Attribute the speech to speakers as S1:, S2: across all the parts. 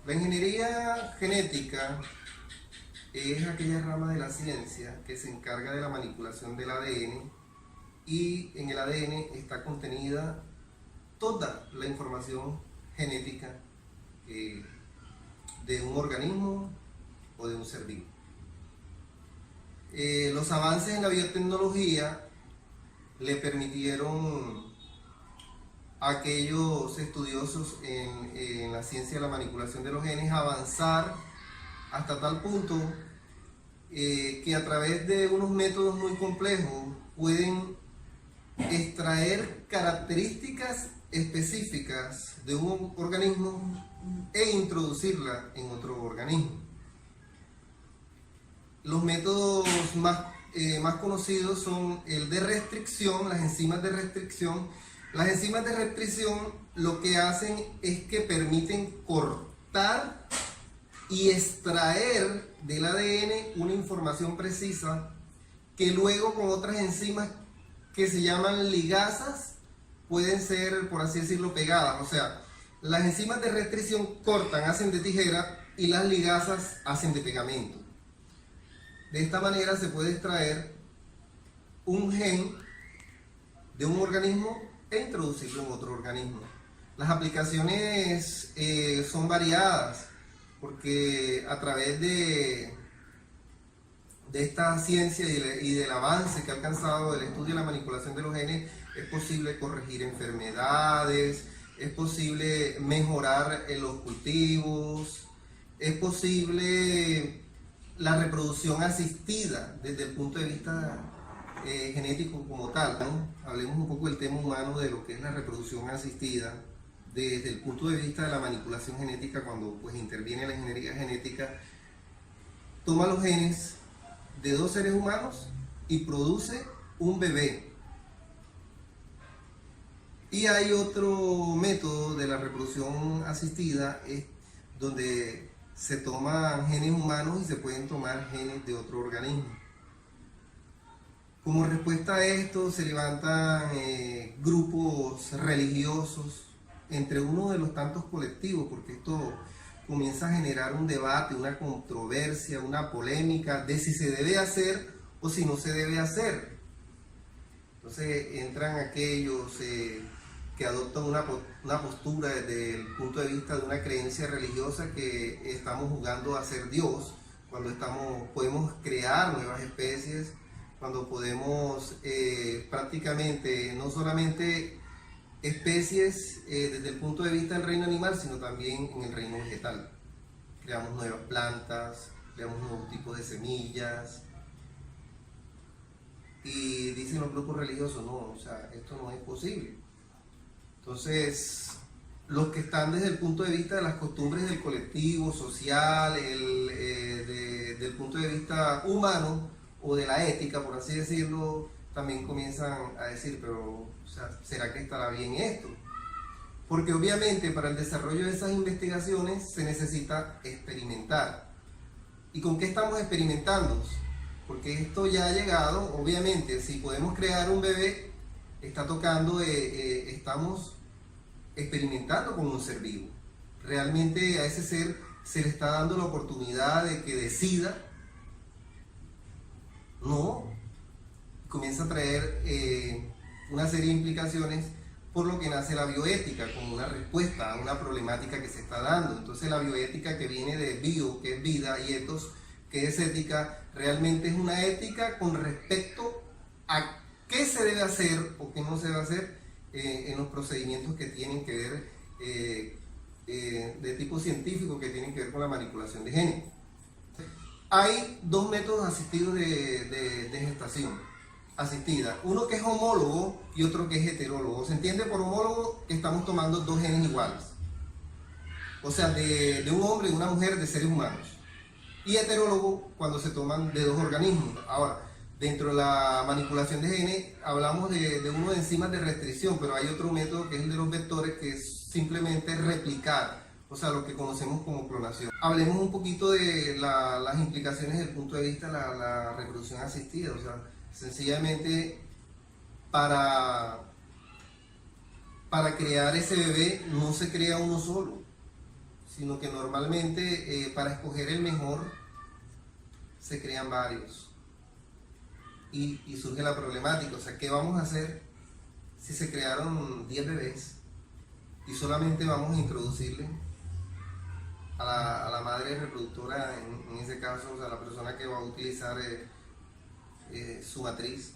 S1: La ingeniería genética es aquella rama de la ciencia que se encarga de la manipulación del ADN, y en el ADN está contenida toda la información genética de un organismo o de un ser vivo. Los avances en la biotecnología le permitieron a aquellos estudiosos en la ciencia de la manipulación de los genes avanzar hasta tal punto que a través de unos métodos muy complejos pueden extraer características específicas de un organismo e introducirla en otro organismo. Los métodos más conocidos son el de restricción, las enzimas de restricción. Las enzimas de restricción lo que hacen es que permiten cortar y extraer del ADN una información precisa que luego con otras enzimas que se llaman ligasas pueden ser, por así decirlo, pegadas. O sea, las enzimas de restricción cortan, hacen de tijera, y las ligasas hacen de pegamento. De esta manera se puede extraer un gen de un organismo e introducirlo en otro organismo. Las aplicaciones son variadas, porque a través de esta ciencia y del avance que ha alcanzado el estudio de la manipulación de los genes, es posible corregir enfermedades, es posible mejorar los cultivos, es posible la reproducción asistida desde el punto de vista genético como tal, ¿no? Hablemos un poco del tema humano, de lo que es la reproducción asistida desde el punto de vista de la manipulación genética. Cuando pues interviene la ingeniería genética, toma los genes de dos seres humanos y produce un bebé. Y hay otro método de la reproducción asistida, donde se toman genes humanos y se pueden tomar genes de otro organismo. Como respuesta a esto se levantan grupos religiosos, entre uno de los tantos colectivos, porque esto comienza a generar un debate, una controversia, una polémica de si se debe hacer o si no se debe hacer. Entonces entran aquellos que adoptan una postura desde el punto de vista de una creencia religiosa, que estamos jugando a ser Dios, cuando podemos crear nuevas especies, cuando podemos prácticamente no solamente especies desde el punto de vista del reino animal, sino también en el reino vegetal. Creamos nuevas plantas, creamos nuevos tipos de semillas. Y dicen los grupos religiosos, no, o sea, esto no es posible. Entonces, los que están desde el punto de vista de las costumbres del colectivo social, del punto de vista humano o de la ética, por así decirlo, también comienzan a decir, pero, o sea, ¿será que estará bien esto? Porque obviamente para el desarrollo de esas investigaciones se necesita experimentar. ¿Y con qué estamos experimentando? Porque esto ya ha llegado, obviamente, si podemos crear un bebé, estamos experimentando con un ser vivo. Realmente a ese ser se le está dando la oportunidad de que decida. No, comienza a traer una serie de implicaciones, por lo que nace la bioética como una respuesta a una problemática que se está dando. Entonces la bioética, que viene de bio, que es vida, y ethos, que es ética, realmente es una ética con respecto a qué se debe hacer o qué no se debe hacer en los procedimientos que tienen que ver de tipo científico, que tienen que ver con la manipulación de genes. Hay dos métodos asistidos de gestación asistida, uno que es homólogo y otro que es heterólogo. Se entiende por homólogo que estamos tomando dos genes iguales, o sea, de un hombre y una mujer, de seres humanos. Y heterólogo cuando se toman de dos organismos. Ahora, dentro de la manipulación de genes hablamos de uno de enzimas de restricción, pero hay otro método que es el de los vectores, que es simplemente replicar, o sea, lo que conocemos como clonación. Hablemos un poquito de las implicaciones desde el punto de vista de la reproducción asistida. O sea, sencillamente para crear ese bebé no se crea uno solo, sino que normalmente para escoger el mejor se crean varios. Y surge la problemática, o sea, ¿qué vamos a hacer si se crearon 10 bebés y solamente vamos a introducirle a la madre reproductora, en ese caso, o sea, la persona que va a utilizar su matriz,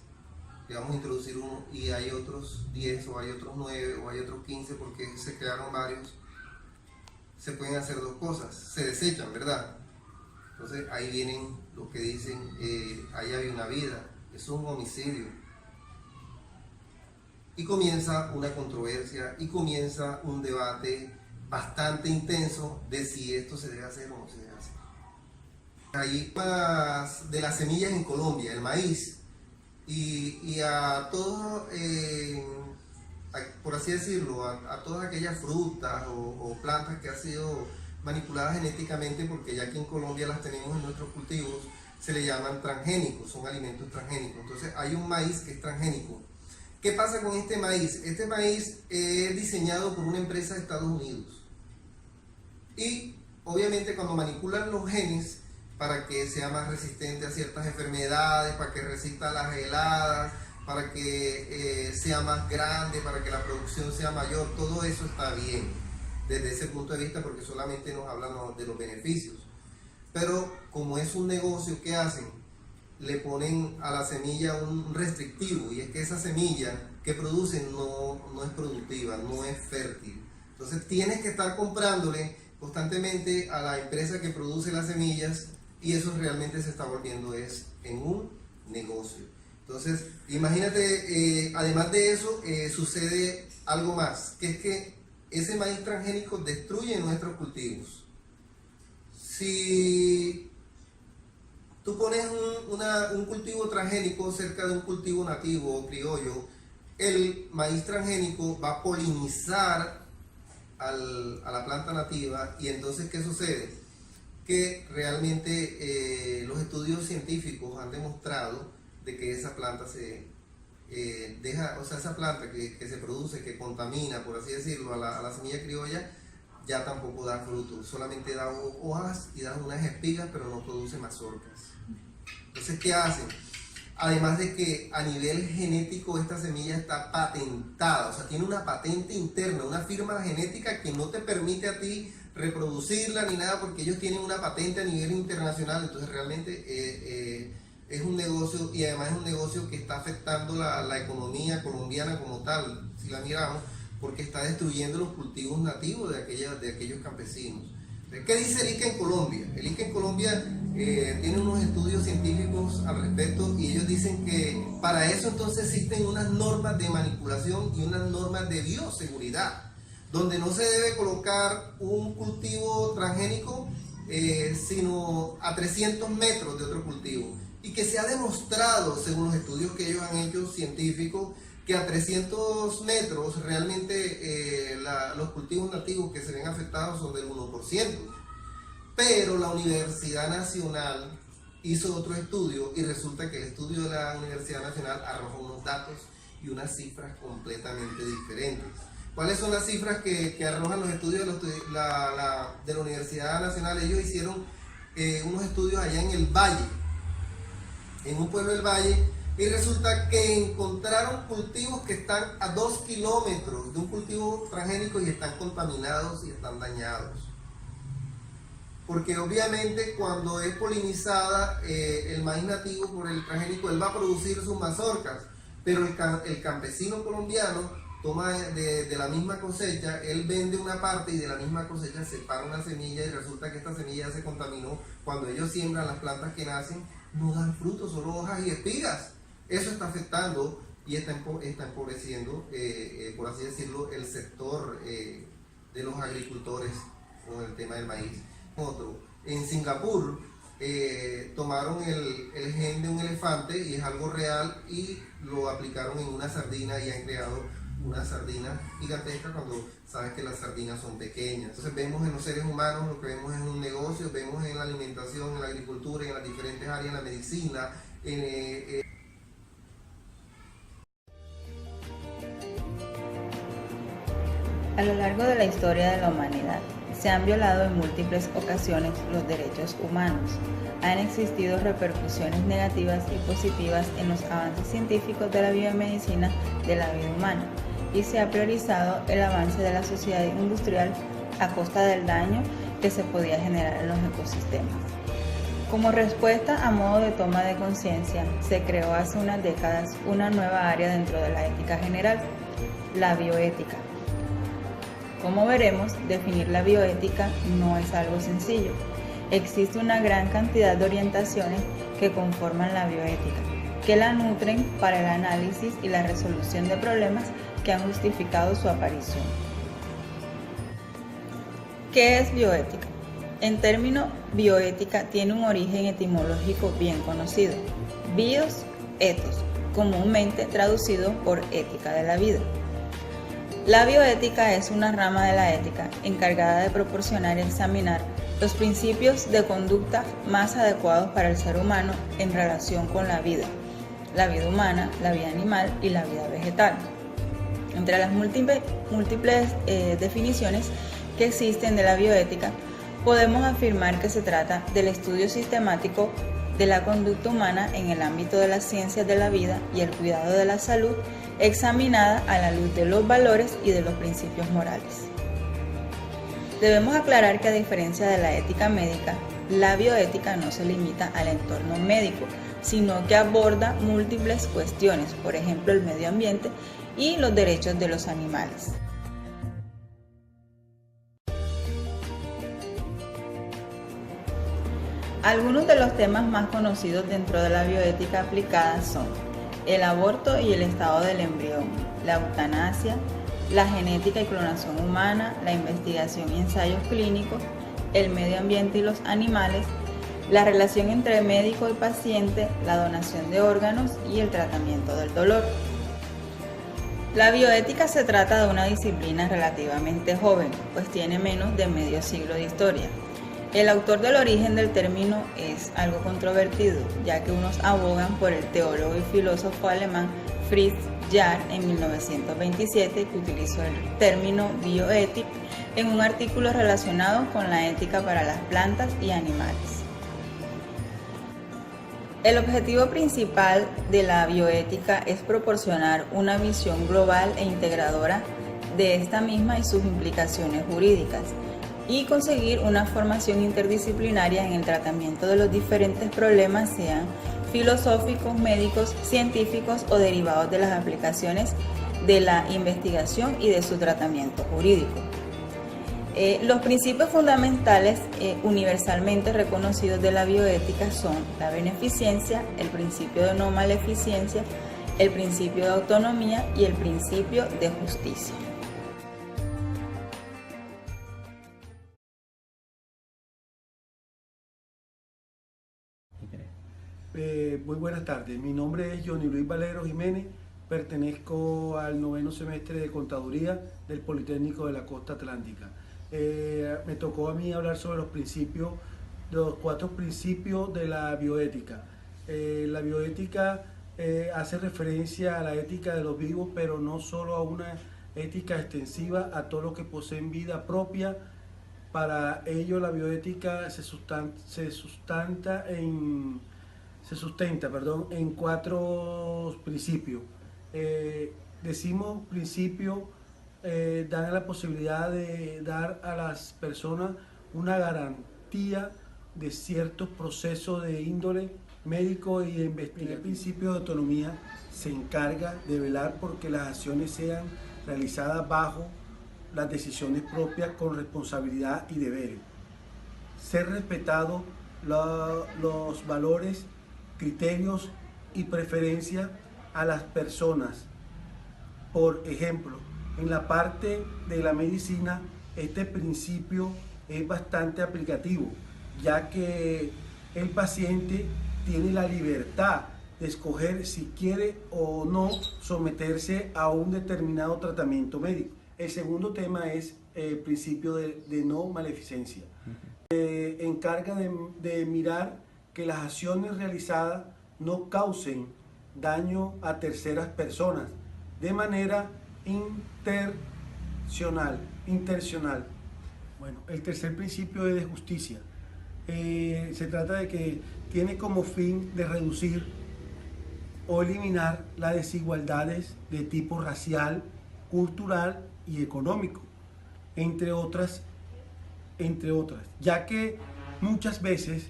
S1: le vamos a introducir uno y hay otros 10 o hay otros 9 o hay otros 15 porque se crearon varios? Se pueden hacer dos cosas, se desechan, ¿verdad? Entonces ahí vienen los que dicen, ahí hay una vida, eso es un homicidio. Y comienza una controversia y comienza un debate bastante intenso de si esto se debe hacer o no se debe hacer. Hay de las semillas en Colombia, el maíz, y a todos, por así decirlo, a todas aquellas frutas o plantas que han sido manipuladas genéticamente, porque ya aquí en Colombia las tenemos en nuestros cultivos, se le llaman transgénicos, son alimentos transgénicos. Entonces hay un maíz que es transgénico. ¿Qué pasa con este maíz? Este maíz es diseñado por una empresa de Estados Unidos. Y obviamente cuando manipulan los genes para que sea más resistente a ciertas enfermedades, para que resista a las heladas, para que sea más grande, para que la producción sea mayor, todo eso está bien desde ese punto de vista porque solamente nos hablan de los beneficios. Pero como es un negocio, ¿qué hacen? Le ponen a la semilla un restrictivo, y es que esa semilla que producen no es productiva, no es fértil. Entonces tienes que estar comprándole constantemente a la empresa que produce las semillas, y eso realmente se está volviendo en un negocio. Entonces imagínate, además de eso sucede algo más, que es que ese maíz transgénico destruye nuestros cultivos. Si tú pones un cultivo transgénico cerca de un cultivo nativo o criollo, el maíz transgénico va a polinizar a la planta nativa, y entonces ¿qué sucede? Que realmente los estudios científicos han demostrado de que esa planta esa planta que se produce, que contamina, por así decirlo, a la semilla criolla, ya tampoco da frutos, solamente da hojas y da unas espigas, pero no produce mazorcas. Entonces, ¿qué hacen? Además de que a nivel genético esta semilla está patentada, o sea, tiene una patente interna, una firma genética que no te permite a ti reproducirla ni nada, porque ellos tienen una patente a nivel internacional. Entonces realmente es un negocio, y además es un negocio que está afectando la economía colombiana como tal, si la miramos, porque está destruyendo los cultivos nativos de aquellos campesinos. ¿Qué dice el ICA en Colombia? El ICA en Colombia tiene unos estudios científicos al respecto, y ellos dicen que para eso entonces existen unas normas de manipulación y unas normas de bioseguridad, donde no se debe colocar un cultivo transgénico sino a 300 metros de otro cultivo, y que se ha demostrado, según los estudios que ellos han hecho científicos, que a 300 metros realmente los cultivos nativos que se ven afectados son del 1%. Pero la Universidad Nacional hizo otro estudio, y resulta que el estudio de la Universidad Nacional arrojó unos datos y unas cifras completamente diferentes. ¿Cuáles son las cifras que arrojan los estudios de la Universidad Nacional? Ellos hicieron unos estudios allá en el Valle, en un pueblo del Valle, y resulta que encontraron cultivos que están a 2 kilómetros de un cultivo transgénico y están contaminados y están dañados. Porque obviamente cuando es polinizada el maíz nativo por el transgénico, él va a producir sus mazorcas, pero el campesino colombiano toma de la misma cosecha, él vende una parte, y de la misma cosecha separa una semilla, y resulta que esta semilla se contaminó. Cuando ellos siembran, las plantas que nacen no dan frutos, solo hojas y espigas. Eso está afectando y está empobreciendo, por así decirlo, el sector de los agricultores con el tema del maíz. Otro, en Singapur tomaron el gen de un elefante, y es algo real, y lo aplicaron en una sardina, y han creado una sardina gigantesca cuando sabes que las sardinas son pequeñas. Entonces vemos en los seres humanos lo que vemos en un negocio, vemos en la alimentación, en la agricultura, en las diferentes áreas, en la medicina,
S2: A lo largo de la historia de la humanidad se han violado en múltiples ocasiones los derechos humanos. Han existido repercusiones negativas y positivas en los avances científicos de la biomedicina de la vida humana y se ha priorizado el avance de la sociedad industrial a costa del daño que se podía generar en los ecosistemas. Como respuesta a modo de toma de conciencia, se creó hace unas décadas una nueva área dentro de la ética general, la bioética. Como veremos, definir la bioética no es algo sencillo. Existe una gran cantidad de orientaciones que conforman la bioética, que la nutren para el análisis y la resolución de problemas que han justificado su aparición. ¿Qué es bioética? En término, bioética tiene un origen etimológico bien conocido. Bios, ethos, comúnmente traducido por ética de la vida. La bioética es una rama de la ética encargada de proporcionar y examinar los principios de conducta más adecuados para el ser humano en relación con la vida humana, la vida animal y la vida vegetal. Entre las múltiples definiciones que existen de la bioética, podemos afirmar que se trata del estudio sistemático de la conducta humana en el ámbito de las ciencias de la vida y el cuidado de la salud, examinada a la luz de los valores y de los principios morales. Debemos aclarar que a diferencia de la ética médica, la bioética no se limita al entorno médico, sino que aborda múltiples cuestiones, por ejemplo, el medio ambiente y los derechos de los animales. Algunos de los temas más conocidos dentro de la bioética aplicada son el aborto y el estado del embrión, la eutanasia, la genética y clonación humana, la investigación y ensayos clínicos, el medio ambiente y los animales, la relación entre médico y paciente, la donación de órganos y el tratamiento del dolor. La bioética se trata de una disciplina relativamente joven, pues tiene menos de medio siglo de historia. El autor del origen del término es algo controvertido, ya que unos abogan por el teólogo y filósofo alemán Fritz Jarr en 1927, que utilizó el término bioética en un artículo relacionado con la ética para las plantas y animales. El objetivo principal de la bioética es proporcionar una visión global e integradora de esta misma y sus implicaciones jurídicas, y conseguir una formación interdisciplinaria en el tratamiento de los diferentes problemas, sean filosóficos, médicos, científicos o derivados de las aplicaciones de la investigación y de su tratamiento jurídico. Los principios fundamentales universalmente reconocidos de la bioética son la beneficencia, el principio de no maleficencia, el principio de autonomía y el principio de justicia.
S3: Muy buenas tardes, mi nombre es Johnny Luis Valero Jiménez, pertenezco al 9º semestre de Contaduría del Politécnico de la Costa Atlántica. Me tocó a mí hablar sobre los 4 principios de la bioética. La bioética hace referencia a la ética de los vivos, pero no solo a una ética extensiva a todo lo que poseen vida propia. Para ello la bioética se sustenta en 4 principios. Decimos principios dan la posibilidad de dar a las personas una garantía de ciertos procesos de índole médico y de investigación. El principio de autonomía se encarga de velar porque las acciones sean realizadas bajo las decisiones propias con responsabilidad y deberes. Ser respetados los valores, criterios y preferencias a las personas. Por ejemplo, en la parte de la medicina, este principio es bastante aplicativo, ya que el paciente tiene la libertad de escoger si quiere o no someterse a un determinado tratamiento médico. El segundo tema es el principio de no maleficencia. Encarga de mirar que las acciones realizadas no causen daño a terceras personas de manera intencional. Bueno, el tercer principio es de justicia. Se trata de que tiene como fin de reducir o eliminar las desigualdades de tipo racial, cultural y económico, entre otras, ya que muchas veces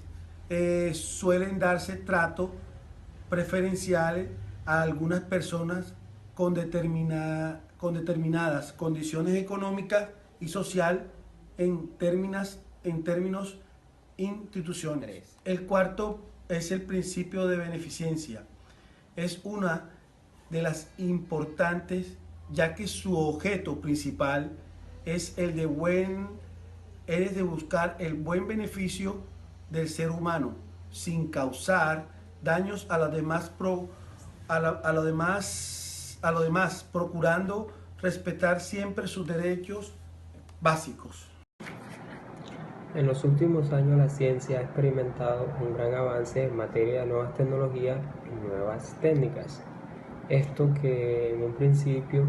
S3: suelen darse trato preferenciales a algunas personas con determinadas condiciones económicas y social en términos instituciones. El cuarto es el principio de beneficencia. Es una de las importantes, ya que su objeto principal es el de buscar el buen beneficio del ser humano sin causar daños a los demás, procurando respetar siempre sus derechos básicos.
S4: En los últimos años la ciencia ha experimentado un gran avance en materia de nuevas tecnologías y nuevas técnicas. Esto, que en un principio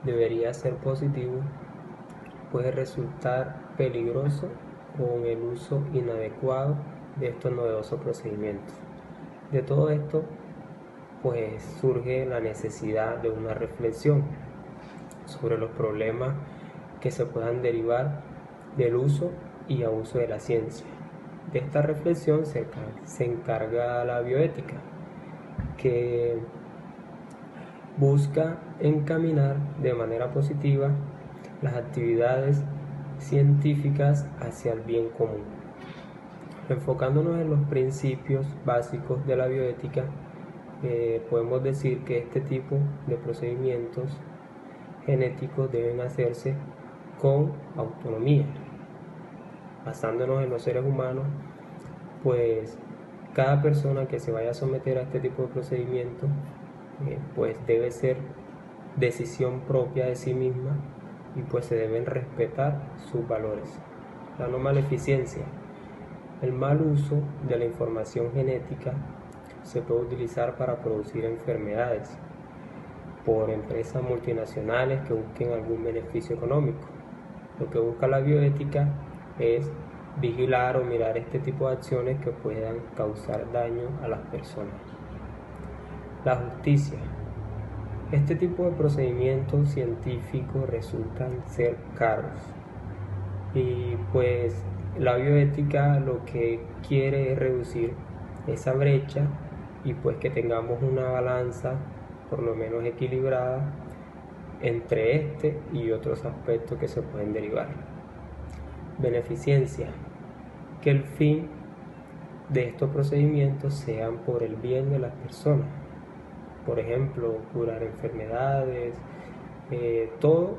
S4: debería ser positivo, puede resultar peligroso con el uso inadecuado de estos novedosos procedimientos. De todo esto, pues surge la necesidad de una reflexión sobre los problemas que se puedan derivar del uso y abuso de la ciencia. De esta reflexión se encarga la bioética, que busca encaminar de manera positiva las actividades científicas hacia el bien común. Enfocándonos en los principios básicos de la bioética, podemos decir que este tipo de procedimientos genéticos deben hacerse con autonomía. Basándonos en los seres humanos, pues cada persona que se vaya a someter a este tipo de procedimiento pues debe ser decisión propia de sí misma, y pues se deben respetar sus valores. La no maleficencia. El mal uso de la información genética se puede utilizar para producir enfermedades por empresas multinacionales que busquen algún beneficio económico. Lo que busca la bioética es vigilar o mirar este tipo de acciones que puedan causar daño a las personas. La justicia. Este tipo de procedimientos científicos resultan ser caros, y pues la bioética lo que quiere es reducir esa brecha y pues que tengamos una balanza por lo menos equilibrada entre este y otros aspectos que se pueden derivar. Beneficencia. Que el fin de estos procedimientos sean por el bien de las personas. Por ejemplo, curar enfermedades, todo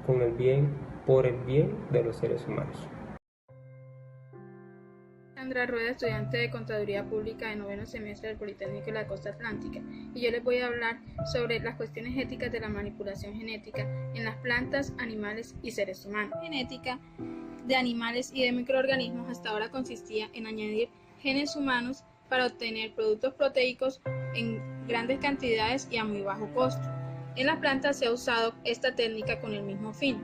S4: con el bien, por el bien de los seres humanos.
S5: Sandra Rueda, estudiante de Contaduría Pública de noveno semestre del Politécnico de la Costa Atlántica, y yo les voy a hablar sobre las cuestiones éticas de la manipulación genética en las plantas, animales y seres humanos. La genética de animales y de microorganismos hasta ahora consistía en añadir genes humanos para obtener productos proteicos en grandes cantidades y a muy bajo costo. En las plantas se ha usado esta técnica con el mismo fin: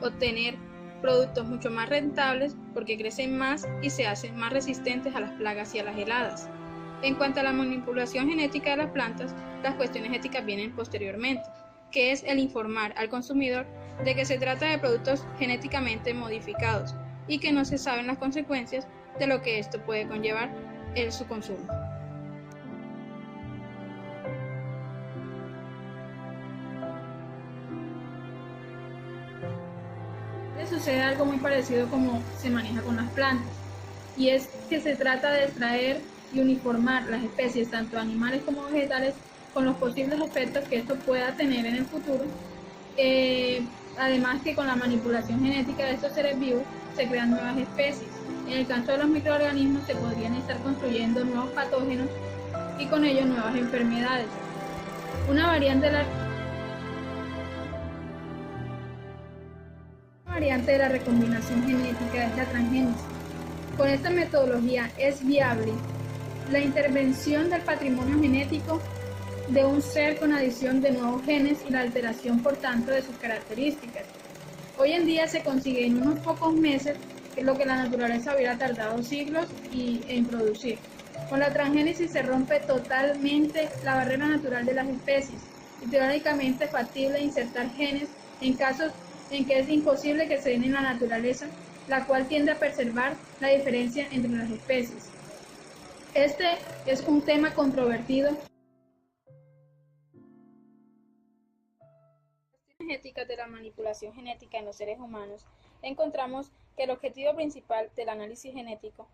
S5: obtener productos mucho más rentables porque crecen más y se hacen más resistentes a las plagas y a las heladas. En cuanto a la manipulación genética de las plantas, las cuestiones éticas vienen posteriormente, que es el informar al consumidor de que se trata de productos genéticamente modificados y que no se saben las consecuencias de lo que esto puede conllevar en su consumo. Sucede algo muy parecido como se maneja con las plantas, y es que se trata de extraer y uniformar las especies, tanto animales como vegetales, con los posibles efectos que esto pueda tener en el futuro. Además que con la manipulación genética de estos seres vivos se crean nuevas especies. En el caso de los microorganismos se podrían estar construyendo nuevos patógenos y con ello nuevas enfermedades. Una variante de la recombinación genética es la transgénesis. Con esta metodología es viable la intervención del patrimonio genético de un ser con adición de nuevos genes y la alteración, por tanto, de sus características. Hoy en día se consigue en unos pocos meses lo que la naturaleza hubiera tardado siglos en producir. Con la transgénesis se rompe totalmente la barrera natural de las especies y teóricamente es factible insertar genes en casos en que es imposible que se den en la naturaleza, la cual tiende a preservar la diferencia entre las especies. Este es un tema controvertido. Éticas de la manipulación genética en los seres humanos, encontramos que el objetivo principal del análisis genético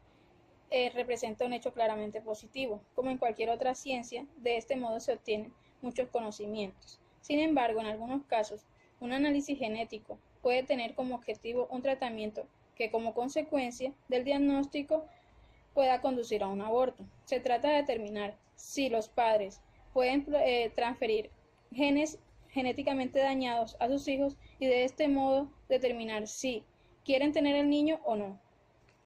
S5: representa un hecho claramente positivo. Como en cualquier otra ciencia, de este modo se obtienen muchos conocimientos. Sin embargo, en algunos casos, un análisis genético puede tener como objetivo un tratamiento que como consecuencia del diagnóstico pueda conducir a un aborto. Se trata de determinar si los padres pueden transferir genes genéticamente dañados a sus hijos y de este modo determinar si quieren tener el niño o no.